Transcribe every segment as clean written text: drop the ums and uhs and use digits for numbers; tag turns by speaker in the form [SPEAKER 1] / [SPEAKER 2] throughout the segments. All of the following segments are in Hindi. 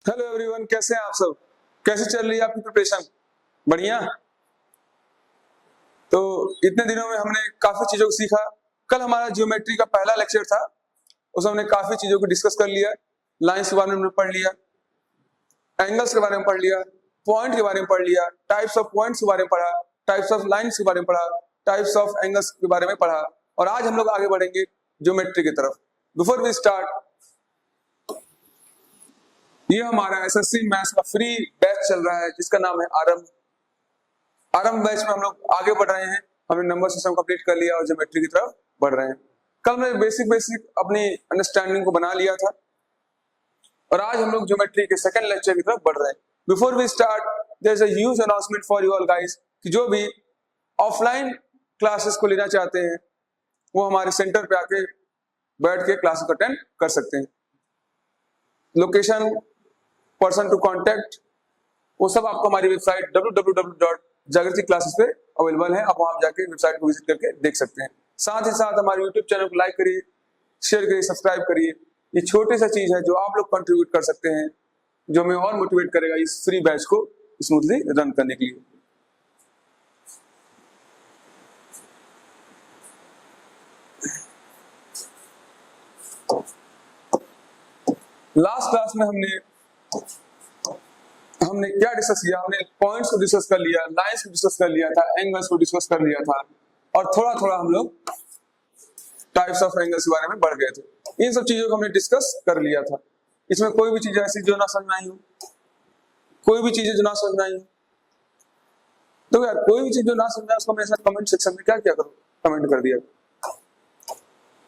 [SPEAKER 1] हेलो एवरीवन, कैसे हैं आप सब? कैसे चल रही है आपकी प्रिपरेशन? बढ़िया। तो इतने दिनों में हमने काफी चीजों को सीखा। कल हमारा ज्योमेट्री का पहला लेक्चर था, उसमें हमने काफी चीजों को डिस्कस कर लिया। लाइंस के बारे में हमने पढ़ लिया, एंगल्स के बारे में पढ़ लिया, पॉइंट के बारे में पढ़ लिया, टाइप्स ऑफ पॉइंट्स के बारे में पढ़ा, टाइप्स ऑफ लाइन्स के बारे में पढ़ा, टाइप्स ऑफ एंगल्स के बारे में पढ़ा। और आज हम लोग आगे बढ़ेंगे ज्योमेट्री की तरफ। बिफोर वी स्टार्ट, ये हमारा एसएससी मैथ्स का फ्री बैच चल रहा है जिसका नाम है आरंभ। आरंभ बैच में हम लोग आगे बढ़ रहे हैं। हमने नंबर सिस्टम कंप्लीट कर लिया और ज्योमेट्री की तरफ बढ़ रहे हैं। कल मैं बेसिक अपनी अंडरस्टैंडिंग को बना लिया था और आज हम लोग ज्योमेट्री के सेकंड लेक्चर की तरफ बढ़ रहे हैं। Before we start, there is a huge announcement for you all guys कि जो भी ऑफलाइन क्लासेस को लेना चाहते हैं वो हमारे सेंटर पे आके बैठ के क्लासेस को अटेंड कर सकते हैं। लोकेशन, पर्सन टू कांटेक्ट, वो सब आपको हमारी वेबसाइट www.jagrati-classes पे अवेलेबल है। आप वहां जाके वेबसाइट को विजिट करके देख सकते हैं। साथ ही साथ हमारे यूट्यूब चैनल को लाइक करिए, शेयर करिए, सब्सक्राइब करिए। ये छोटी सा चीज है जो आप लोग कंट्रीब्यूट कर सकते हैं, जो हमें और मोटिवेट करेगा इस फ्री बैच को स्मूथली रन करने के लिए। लास्ट क्लास में हमने क्या डिस्कस किया? हमने पॉइंट्स को डिस्कस कर लिया, लाइंस को डिस्कस कर लिया था, एंगल्स को डिस्कस कर लिया था और थोड़ा थोड़ा हम लोग टाइप्स ऑफ एंगल्स के बारे में बढ़ गए थे। इन सब चीजों को हमने डिस्कस कर लिया था। इसमें कोई भी चीज ऐसी जो ना समझ में आई हो, कोई भी चीजें जो ना समझ में आई हो, तो यार कोई भी चीज जो ना समझ में आए उसको हमेशा कमेंट सेक्शन में क्या किया करो, कमेंट कर दिया करो।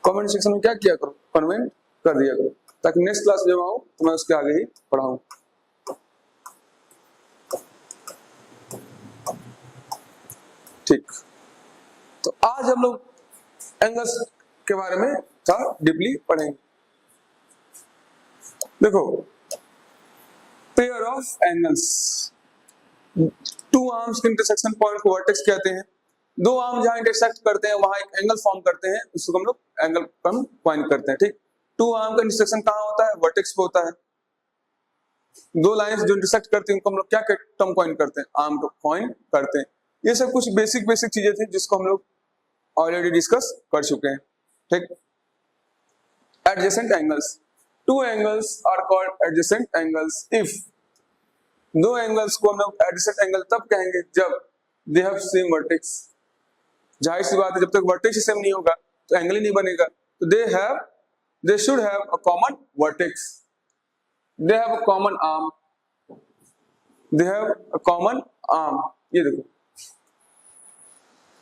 [SPEAKER 1] कमेंट सेक्शन में क्या किया करो, कमेंट कर दिया करो, ताकि नेक्स्ट क्लास जब आऊं तो मैं उसके आगे ही पढ़ाऊं। ठीक, तो आज हम लोग एंगल्स के बारे में थोड़ा डीपली पढ़ेंगे। देखो, pair of angles, two arms के इंटरसेक्शन पॉइंट को वर्टेक्स कहते हैं। दो आर्म जहां इंटरसेक्ट करते हैं वहां एक एंगल फॉर्म करते हैं, उसको हम लोग एंगल टर्म पॉइंट करते हैं। ठीक, टू आर्म का इंटरसेक्शन कहां होता है? वर्टेक्स पे होता है। दो लाइंस जो इंटरसेक्ट करती हैं उनको हम लोग क्या टर्म पॉइंट करते हैं? आर्म को पॉइंट करते हैं। ये सब कुछ बेसिक चीजें थी जिसको हम लोग ऑलरेडी डिस्कस कर चुके हैं। ठीक, adjacent angles, two angles are called adjacent angles if, दो एंगल्स को हम लोग एडजेसेंट एंगल तब कहेंगे जब दे हैव सेम वर्टेक्स। जाहिर सी बात है, जब तक वर्टेक्स सेम नहीं होगा तो एंगल ही नहीं बनेगा। तो they should have a common vertex, they have a common arm, they have a common arm. ये देखो,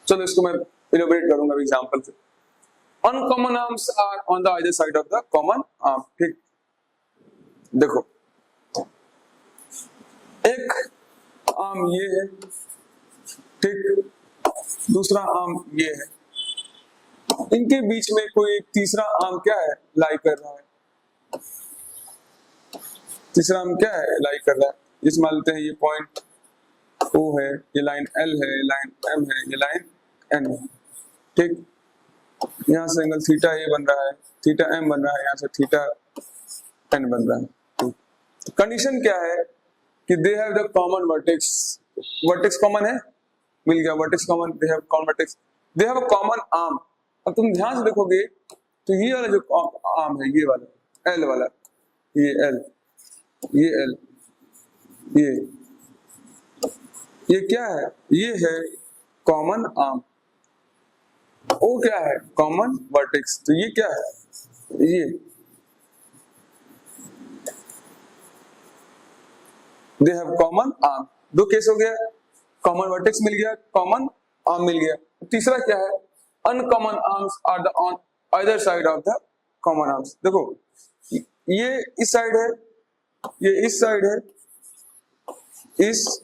[SPEAKER 1] चलो इसको मैं इलेबोरेट करूंगा एग्जांपल से। Uncommon arms are on the other side of the common arm. ठीक, देखो एक आर्म ये है, ठीक, दूसरा आर्म ये है, इनके बीच में कोई तीसरा आर्म क्या है? लाई कर रहा है। तीसरा आर्म क्या है? लाई कर रहा है। इस मान लेते हैं ये पॉइंट O है, ये लाइन L है, लाइन M है, ये लाइन N है। ठीक, यहाँ से एंगल थीटा ए बन रहा है, थीटा M बन रहा है, यहाँ से थीटा N बन रहा है। कंडीशन क्या है कि they have the common vertex. Vertex common है, मिल गया vertex common, they have common vertex, they have a common arm. अब तुम ध्यान से देखोगे तो ये वाला जो आर्म है, ये वाला L वाला, ये L, ये L, ये क्या है? ये है कॉमन आर्म। O क्या है? Common vertex. तो ये क्या है? ये दे हैव कॉमन आर्म। दो केस हो गया, कॉमन वर्टेक्स मिल गया, कॉमन आर्म मिल गया। तीसरा क्या है? Uncommon arms are the on other side of the common arms. देखो, ये इस साइड है, ये इस साइड है, इस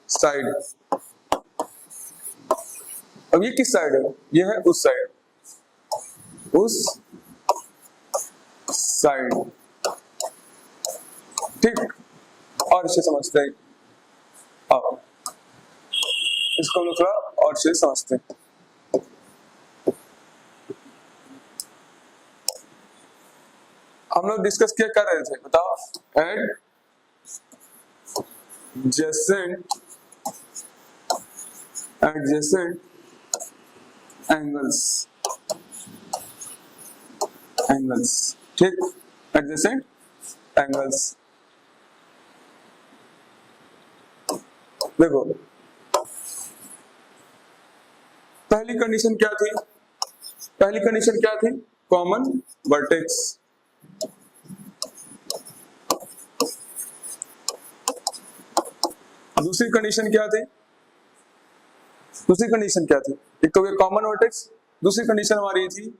[SPEAKER 1] साइड। अब ये किस साइड है? ये है उस साइड, उस साइड। ठीक, और इसे समझते हैं। अब इसको हम लोग थोड़ा और से समझते हैं। हम लोग डिस्कस क्या कर रहे थे? बताओ, एड adjacent एंगल्स, ठीक, एडजेसेंट एंगल्स। देखो पहली कंडीशन क्या थी, कॉमन वर्टेक्स। दूसरी कंडीशन क्या थी, एक तो कॉमन वर्टेक्स, दूसरी कंडीशन हमारी थी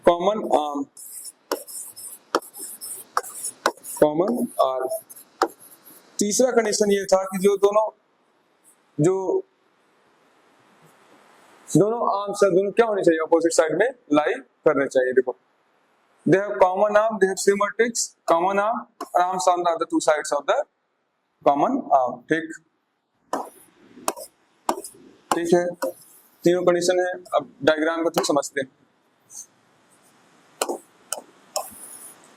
[SPEAKER 1] कॉमन आर्म, तीसरा कंडीशन ये था कि जो दोनों आर्म्स है, दोनों क्या होने चाहिए, अपोजिट साइड में लाई करने चाहिए। देखो they have common arm, they have same vertex, common arm, arms on the two sides of the common arm, ठीक है, तीनों कंडीशन है। अब डायग्राम को थोड़ा समझते हैं।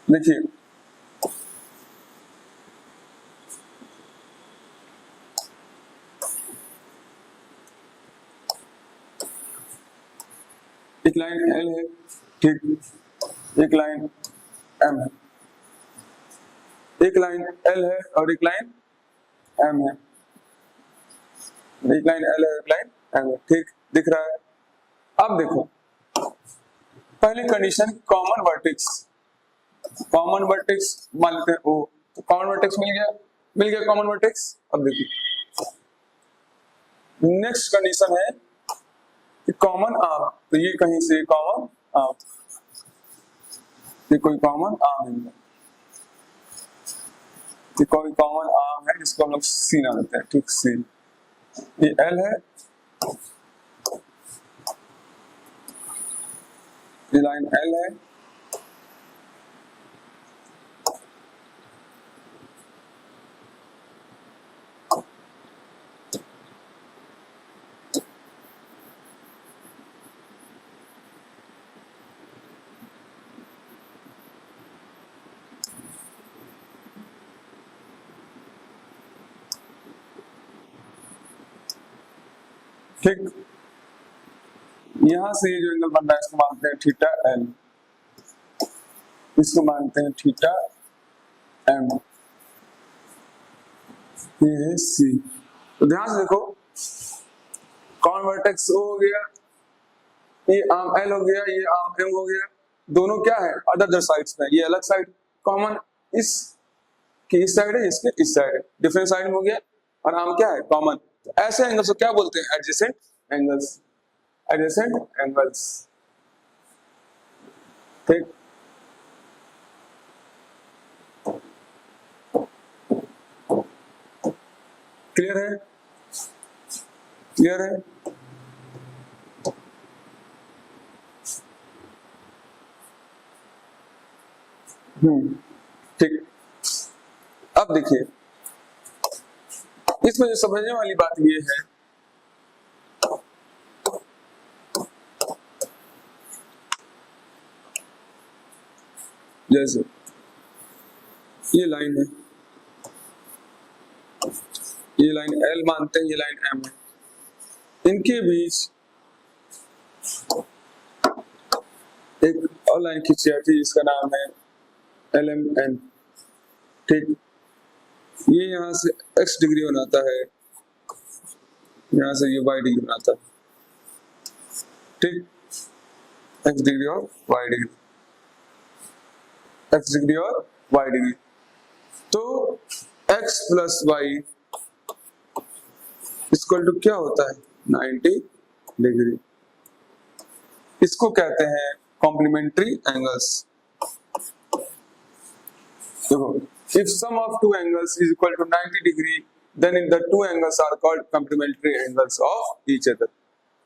[SPEAKER 1] देखिए एक लाइन L है, ठीक, एक लाइन M है, एक लाइन L है और एक लाइन M है, एक लाइन L है, एक लाइन M है, ठीक दिख रहा है। अब देखो पहली कंडीशन कॉमन वर्टेक्स मान लेते हैं O, तो कॉमन वर्टेक्स मिल गया कॉमन वर्टेक्स। अब देखिए नेक्स्ट कंडीशन है कि कॉमन आर्म, तो ये कहीं से कॉमन आर्म, ये कोई कॉमन आर्म है, ये कोई कॉमन आर्म है जिसको हम लोग सी नाम देते हैं, ठीक, सी। ये L है, ये लाइन L है, ठीक। यहां से ये जो एंगल बन रहा है इसको मानते हैं थीटा L, इसको मानते हैं थीटा M, ये है C। तो ध्यान से देखो कॉमन वर्टेक्स O हो गया, ये आर्म L हो गया, ये आर्म M हो गया, दोनों क्या है अदर साइड्स में, ये अलग साइड, कॉमन इस की इस साइड है, इसके इस साइड है, डिफरेंट साइड में हो गया, और आर्म क्या है कॉमन। तो ऐसे एंगल्स को क्या बोलते हैं, एडजेसेंट एंगल्स, ठीक। क्लियर है, ठीक। अब देखिए इसमें जो समझने वाली बात ये है, जैसे ये लाइन है, ये लाइन L मानते हैं, ये लाइन M है, इनके बीच एक और लाइन खींची जाती है जिसका नाम है LMN, ठीक। ये यहां से x डिग्री बनाता है, यहां से ये y डिग्री बनाता है, ठीक, x डिग्री और y डिग्री, x डिग्री और y डिग्री। तो x plus y equal to क्या होता है 90 डिग्री, इसको कहते हैं कॉम्प्लीमेंट्री एंगल्स। देखो if sum of two angles is equal to 90 degree then in the two angles are called complementary angles of each other।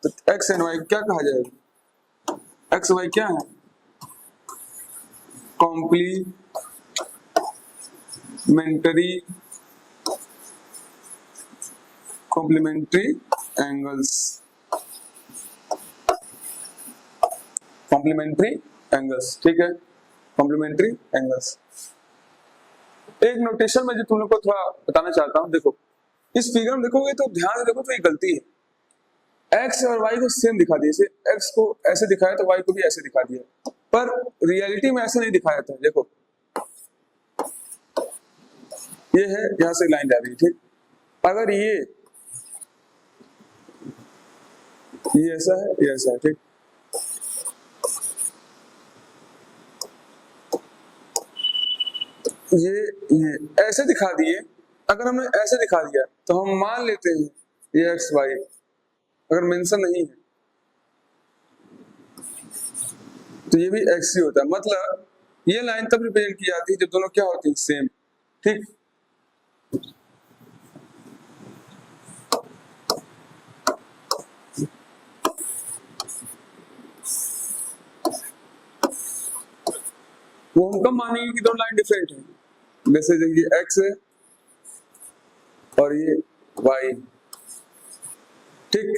[SPEAKER 1] तो x and y क्या कहा जाएगा, x y क्या है, कॉम्प्लीमेंट्री एंगल्स, ठीक है, कॉम्प्लीमेंट्री एंगल्स। एक नोटेशन में जो तुम लोग को थोड़ा बताना चाहता हूँ, देखो इस फिगर में देखोगे तो ध्यान से देखो तो ये गलती है, एक्स और वाई को सेम दिखा दिया, जैसे एक्स को ऐसे दिखाया तो वाई को भी ऐसे दिखा दिया, पर रियलिटी में ऐसे नहीं दिखाया था। देखो ये है, यहां से लाइन जा रही है, ठीक, अगर ये ऐसा है, ये ऐसा है, ठीक, ये ऐसे दिखा दिए, अगर हमने ऐसे दिखा दिया तो हम मान लेते हैं ये एक्स वाई, अगर मेंशन नहीं है तो ये भी एक्स ही होता है, मतलब ये लाइन तब रिप्रेजेंट की जाती है जब दोनों क्या होती है, सेम, ठीक। वो हम कब मानेंगे कि दोनों लाइन डिफरेंट है, जैसे ये एक्स है और ये वाई, ठीक।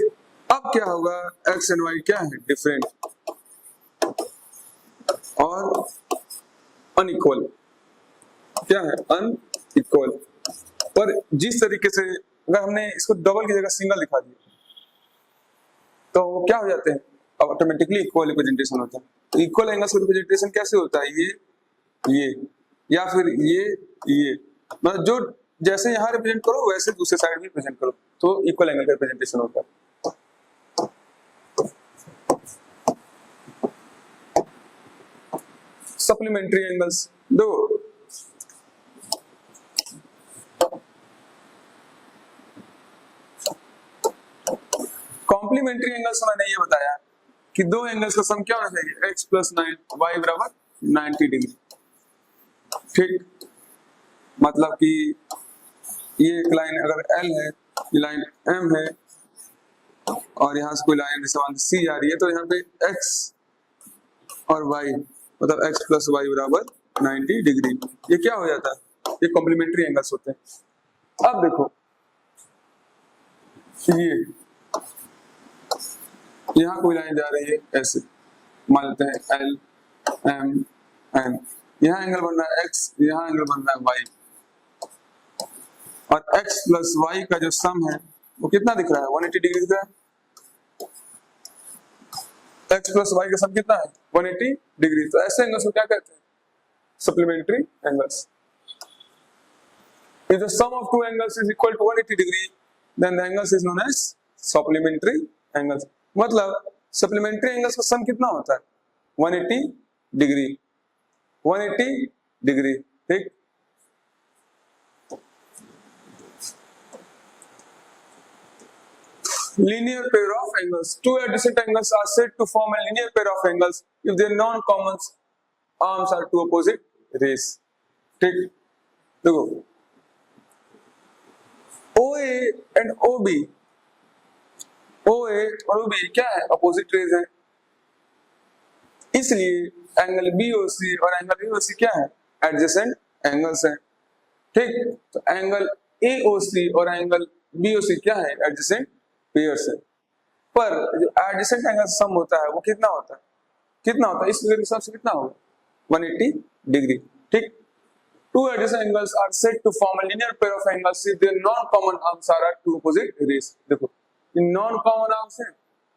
[SPEAKER 1] अब क्या होगा, एक्स एंड वाई क्या है, डिफरेंट और अनइक्वल, क्या है, अनइक्वल। पर जिस तरीके से अगर हमने इसको डबल की जगह सिंगल दिखा दिया तो वो क्या हो जाते हैं, ऑटोमेटिकली इक्वल रिप्रेजेंटेशन होता है। तो इक्वल एंगल्स का रिप्रेजेंटेशन कैसे होता है, ये या फिर ये, मतलब जो जैसे यहाँ रिप्रेजेंट करो वैसे दूसरे साइड भी रिप्रेजेंट करो, तो इक्वल एंगल का रिप्रेजेंटेशन होता है। सप्लीमेंट्री एंगल्स दो, कॉम्प्लीमेंट्री एंगल्स मैंने ये बताया कि दो एंगल्स का सम क्या होना चाहिए, x प्लस 9 y बराबर 90 डिग्री, ठीक। मतलब कि ये एक लाइन अगर L है, ये लाइन M है और यहाँ से कोई लाइन जैसे C जा रही है, तो यहाँ पे x और y मतलब x प्लस y बराबर 90 डिग्री, ये क्या हो जाता है, ये कॉम्प्लीमेंट्री एंगल्स होते हैं। अब देखो ये यहाँ कोई लाइन जा रही है ऐसे, मान लेते हैं L M N, यहाँ एंगल बन रहा है x, यहाँ एंगल बन रहा है y, और x प्लस y का जो सम है वो कितना दिख रहा है, 180 डिग्री दिख रहा है। x प्लस y का सम कितना है, 180 डिग्री। तो ऐसे एंगल्स को क्या कहते हैं, supplementary angles. If the sum of two angles is equal to 180 degree, then the angles is known as supplementary angles। मतलब सप्लीमेंट्री एंगल्स का सम कितना होता है, 180 डिग्री, 180 डिग्री, ठीक। Linear pair of angles, two adjacent angles are said to form a linear pair of angles if their non-common arms are two opposite rays, ठीक। देखो OA एंड OB, OA और OB क्या है, अपोजिट रेज है, इसलिए एंगल BOC और एंगल AOC क्या है, एडजेसेंट एंगल्स है, ठीक। तो एंगल AOC और एंगल BOC क्या है, एडजेसेंट पेयर्स है। पर जो एडजेसेंट एंगल सम होता है वो कितना होता है, कितना होता है, इस फिगर के हिसाब से कितना होगा, 180 डिग्री, ठीक। Two adjacent angles are said to form a linear pair of angles if their non-common arms are at two opposite rays। देखो इन non-common arms है,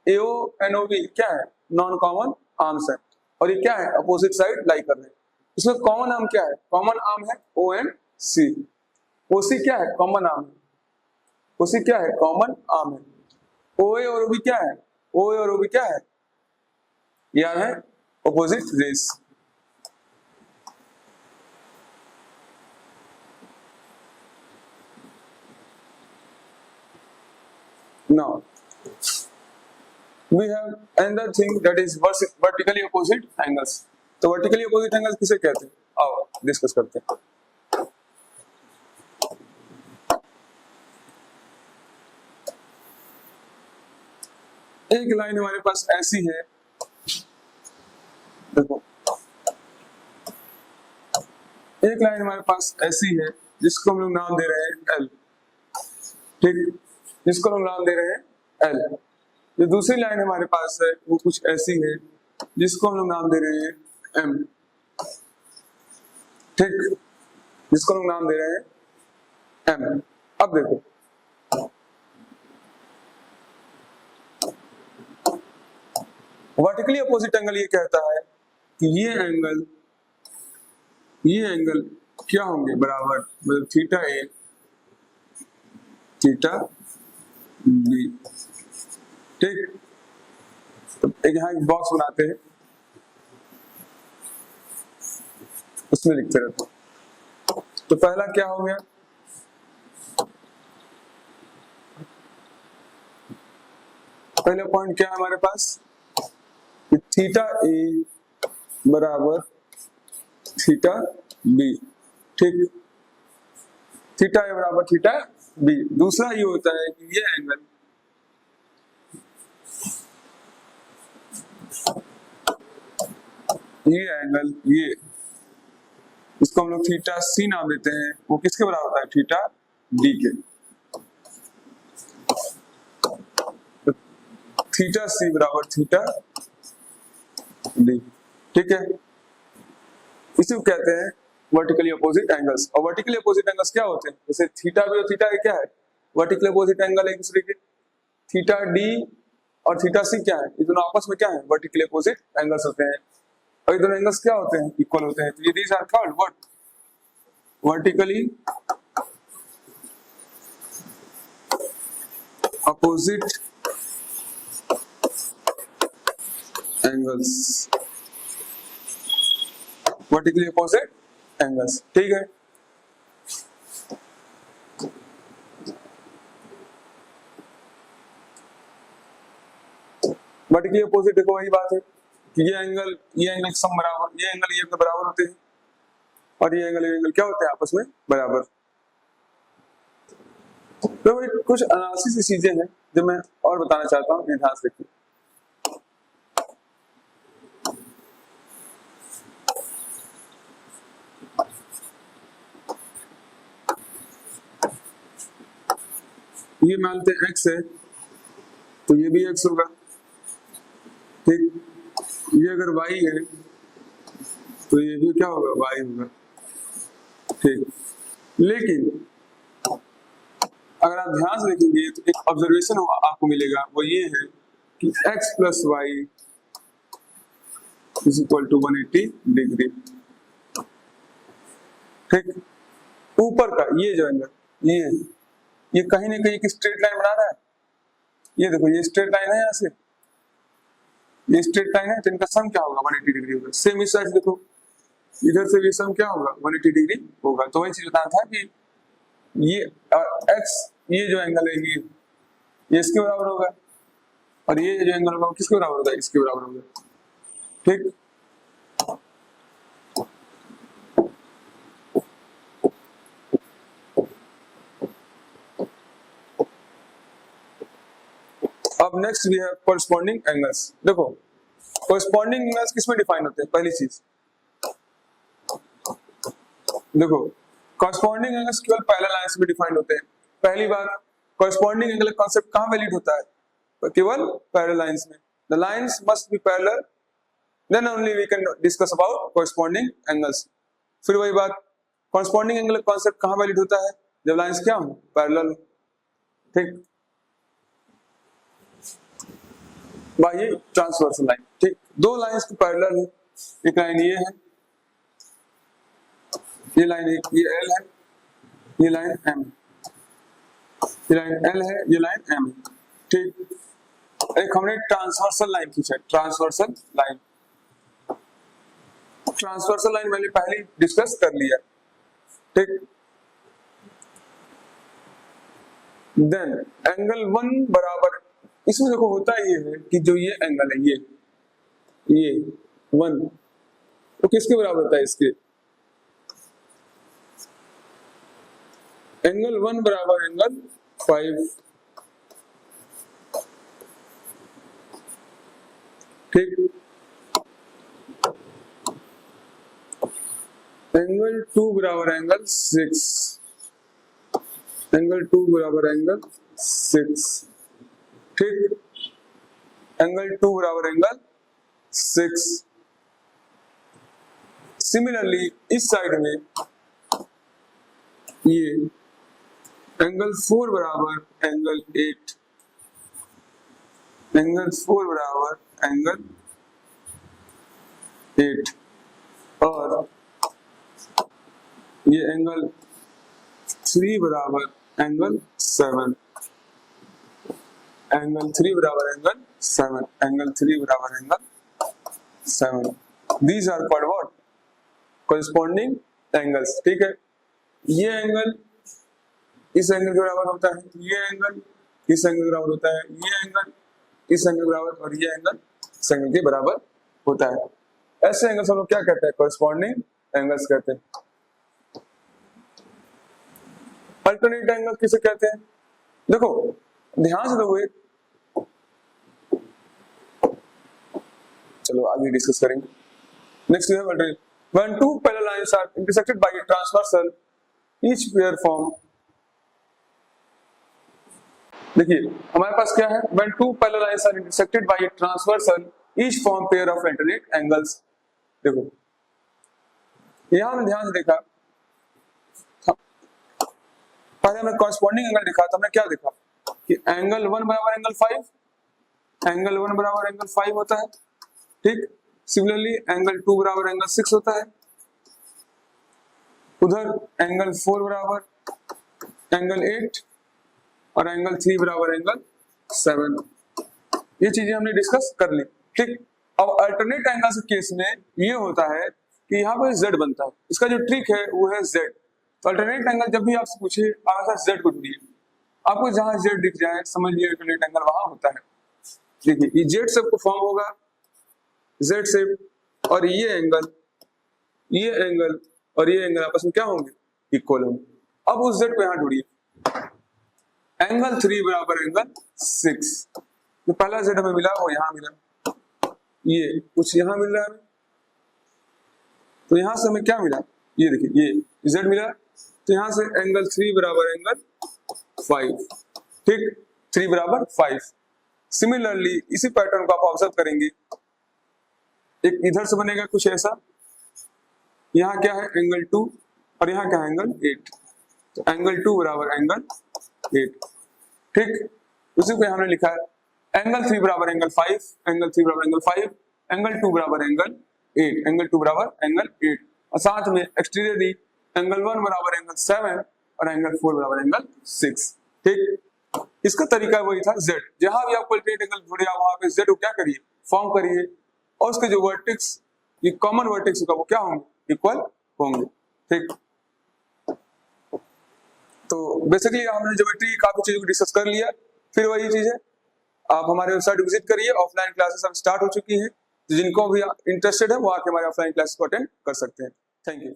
[SPEAKER 1] AO and OB क्या है, non-common arms है, और ये क्या है, opposite side lie कर रहे हैं। इसमें common arm क्या है, common arm है O and C, OC क्या है, common arm है, OC क्या है, common arm है, OA और OB क्या है, OA और OB क्या है, यार है opposite rays। Now we have another thing that is vertically opposite angles। तो vertically opposite angles किसे कहते हैं, आओ डिस्कस करते हैं। एक लाइन हमारे पास ऐसी है, देखो एक लाइन हमारे पास ऐसी है जिसको हम लोग नाम दे रहे हैं L, ठीक, जिसको हम नाम दे रहे हैं L। जो दूसरी लाइन हमारे पास है वो कुछ ऐसी है जिसको हम लोग नाम दे रहे हैं M, ठीक। जिसको लोग नाम दे रहे हैं एम। अब देखो वर्टिकली अपोजिट एंगल ये कहता है कि ये एंगल क्या होंगे बराबर, मतलब थीटा ए थीटा बी। ठीक, तो एक यहाँ एक बॉक्स बनाते हैं, उसमें लिखते रहते हैं। तो पहला क्या हो गया, पहला पॉइंट क्या है हमारे पास, थीटा ए बराबर थीटा बी। ठीक, थीटा ए बराबर थीटा बी। दूसरा ये होता है कि ये एंगल ये इसको हम लोग थीटा सी नाम देते हैं, वो किसके बराबर होता है, थीटा डी के। थीटा सी बराबर थीटा डी। ठीक है, इसी को कहते हैं वर्टिकली अपोजिट एंगल्स। और वर्टिकली अपोजिट एंगल्स क्या होते हैं, जैसे थीटा बी और थीटा ए क्या है, वर्टिकली अपोजिट एंगल एक दूसरे के। थीटा डी और थीटा सी क्या है, ये दोनों आपस में क्या है, वर्टिकली अपोजिट एंगल्स होते हैं। और ये दोनों एंगल्स क्या होते हैं, इक्वल होते हैं। तो ये these are called what, vertically opposite angles, vertically opposite angles. ठीक है, वर्टिकली अपोजिट देखो वही बात है कि ये एंगल सम बराबर, ये एंगल के बराबर होते हैं, और ये एंगल क्या होते हैं, आपस में बराबर। तो कुछ एनालिसिस की चीजें हैं जो मैं और बताना चाहता हूँ, ध्यान से देखिए। ये मानते हैं x है, तो ये भी x होगा। ठीक, ये अगर y है तो ये भी क्या होगा, y होगा। ठीक, लेकिन अगर आप ध्यान से देखेंगे तो एक ऑब्जर्वेशन आपको मिलेगा, वो ये है कि x plus y is equal to 180 degree. ठीक, ऊपर का ये जो एंगल ये कहीं ना कहीं एक स्ट्रेट लाइन बना रहा है। ये देखो ये स्ट्रेट लाइन है, यहाँ से ये स्ट्रेट लाइन है, तो इनका सम क्या होगा, 180 डिग्री होगा। सेम इस साइड देखो, इधर से भी सम क्या होगा, 180 डिग्री होगा। तो वही चीज बताना था कि ये x ये जो एंगल है ये इसके बराबर होगा, और ये जो एंगल होगा किसके बराबर होगा, इसके बराबर होगा। ठीक, अब नेक्स्ट वी हैव कोरिस्पोंडिंग एंगल्स। देखो कोरिस्पोंडिंग एंगल्स किसमें डिफाइन होते हैं, पहली चीज देखो, कोरिस्पोंडिंग एंगल्स केवल पैरेलल लाइंस में डिफाइन होते हैं। पहली बात, कोरिस्पोंडिंग एंगल कॉन्सेप्ट कहां वैलिड होता है, केवल पैरेलल लाइंस में। The lines must be parallel, then only we can discuss about corresponding angles. फिर वही बात, कोरिस्पोंडिंग एंगल कॉन्सेप्ट कहां वैलिड होता है, जब लाइंस क्या हो, पैरेलल। ठीक, बाई ट्रांसवर्सल लाइन। ठीक, दो लाइंस को पैरेलल है, एक लाइन ये है, ये लाइन ये एल है, ये लाइन एम, ये लाइन एल है, ये लाइन एम। ठीक, एक हमने ट्रांसवर्सल लाइन खींचा, ट्रांसवर्सल लाइन मैंने पहले डिस्कस कर लिया। ठीक, देन एंगल 1 बराबर, इसमें देखो होता ये है कि जो ये एंगल है ये 1, तो किसके बराबर होता है, इसके। एंगल 1 बराबर एंगल 5। ठीक, एंगल 2 बराबर एंगल 6, एंगल 2 बराबर एंगल 6। ठीक, एंगल 2 बराबर एंगल 6। सिमिलरली इस साइड में ये एंगल 4 बराबर एंगल 8, एंगल 4 बराबर एंगल 8 और ये एंगल 3 बराबर एंगल 7, एंगल 3 बराबर एंगल 7, एंगल 3 बराबर angle 7। These are called what? Corresponding angles। ठीक है, ये एंगल इस एंगल के बराबर होता है, ये एंगल इस एंगल के बराबर होता है, ये एंगल इस एंगल के बराबर और ये एंगल इस एंगल के बराबर होता है। ऐसे एंगल्स हम लोग क्या कहते हैं? कॉरेस्पॉन्डिंग एंगल्स कहते हैं। अल्टरनेट एंगल किसे कहते हैं? देखो ध्यान से देखो, चलो आगे डिस्कस करेंगे। Next we have alternate. When two parallel lines are intersected by a transversal, each pair form। देखिए हमारे पास क्या है? When two parallel lines are intersected by a transversal, each form pair of alternate angles। देखो यहां हमने ध्यान से देखा, पहले हमने कॉरेस्पॉन्डिंग एंगल देखा तो हमने क्या देखा कि एंगल 1 बराबर एंगल 5, एंगल 1 बराबर एंगल 5 होता है। ठीक, सिमिलरली एंगल 2 बराबर एंगल 6 होता है। उधर एंगल 4 बराबर एंगल 8 और एंगल 3 बराबर एंगल 7। ये चीजें हमने डिस्कस कर ली। ठीक, अब अल्टरनेट एंगल के केस में ये होता है कि यहाँ पर z बनता है। इसका जो ट्रिक है वो है z। तो अल्टरनेट एंगल जब भी आपसे पूछे आप ऐसा z को ढूंढिए, आपको जहां z दिख जाए समझ लिए अल्टरनेट एंगल वहां होता है। देखिए ये z शेप को फॉर्म होगा, z शेप, और ये एंगल और ये एंगल आपस में क्या होंगे? इक्वल होंगे। अब उस z को यहां ढूंढिए, एंगल 3 बराबर एंगल 6। जो पहला z हमें मिला वो यहां मिला, ये कुछ यहां मिल रहा है, तो यहां से हमें क्या मिला? ये देखिए ये z मिला, तो यहां से एंगल 3 बराबर एंगल 5। ठीक, 3 बराबर 5। सिमिलरली इसी पैटर्न को आप ऑब्जर्व करेंगे, एक इधर से बनेगा कुछ ऐसा, यहाँ क्या है? एंगल 2 और यहाँ क्या है? एंगल 8। तो एंगल 2 बराबर एंगल 8। ठीक, उसी को हमने लिखा है एंगल 3 बराबर एंगल 5, एंगल 3 बराबर एंगल 5, एंगल 2 बराबर एंगल 8, एंगल 2 बराबर एंगल 8, और साथ में एक्सटीरियरली एंगल 1 बराबर एंगल 7 और एंगल 4 बराबर एंगल 6। ठीक, इसका तरीका वही था z। जहां भी आपको अल्टरनेट एंगल ढूंढे आप वहां पे z को क्या करिए? फॉर्म करिए, और उसके जो वर्टेक्स, ये कॉमन वर्टेक्स होगा वो क्या होंगे? इक्वल होंगे। ठीक, तो बेसिकली हमने ज्योमेट्री की काफी चीजों को डिस्कस कर लिया। फिर वही चीज है, आप हमारे वेबसाइट विजिट करिए, ऑफलाइन क्लासेस अब स्टार्ट हो चुकी हैं, जिनको भी इंटरेस्टेड है वो आके हमारे ऑफलाइन क्लासेस को अटेंड कर सकते हैं। Thank you.